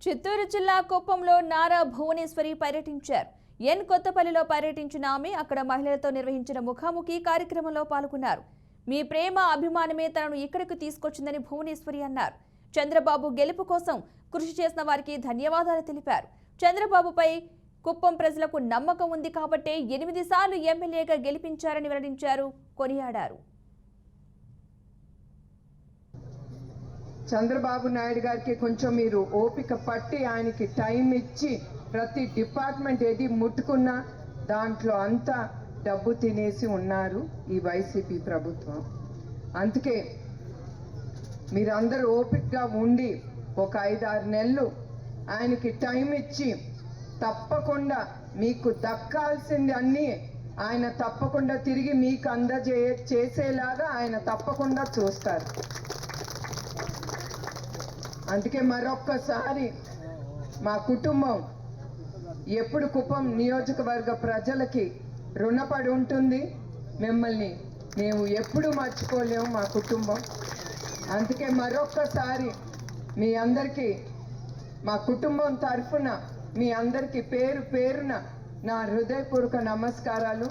చిత్తూరు జిల్లా కుప్పంలో నారా భువనేశ్వరి పర్యటించారు. ఎన్ కొత్తపల్లిలో పర్యటించిన ఆమె అక్కడ మహిళలతో నిర్వహించిన ముఖాముఖి కార్యక్రమంలో పాల్గొన్నారు. మీ ప్రేమ అభిమానమే తనను ఇక్కడికి తీసుకొచ్చిందని భువనేశ్వరి అన్నారు. చంద్రబాబు గెలుపు కోసం కృషి చేసిన వారికి ధన్యవాదాలు తెలిపారు. చంద్రబాబుపై కుప్పం ప్రజలకు నమ్మకం ఉంది కాబట్టే 8 సార్లు ఎమ్మెల్యేగా గెలిపించారని వెల్లడించారు, కొనియాడారు. చంద్రబాబు నాయుడు గారికి కొంచెం మీరు ఓపిక పట్టి ఆయనకి టైం ఇచ్చి ప్రతి డిపార్ట్మెంట్ ఏది ముట్టుకున్నా దాంట్లో అంతా డబ్బు తినేసి ఉన్నారు ఈ వైసీపీ ప్రభుత్వం. అందుకే మీరందరూ ఓపికగా ఉండి ఒక 5-6 నెలలు ఆయనకి టైం ఇచ్చి తప్పకుండా మీకు దక్కాల్సింది అన్నీ ఆయన తప్పకుండా తిరిగి మీకు చేసేలాగా ఆయన తప్పకుండా చూస్తారు. అందుకే మరొక్కసారి మా కుటుంబం ఎప్పుడు కుప్పం నియోజకవర్గ ప్రజలకి రుణపడి ఉంటుంది. మిమ్మల్ని మేము ఎప్పుడు మర్చిపోలేము మా కుటుంబం. అందుకే మరొక్కసారి మీ అందరికీ మా కుటుంబం తరఫున మీ అందరికీ పేరు పేరున నా హృదయపూర్వక నమస్కారాలు.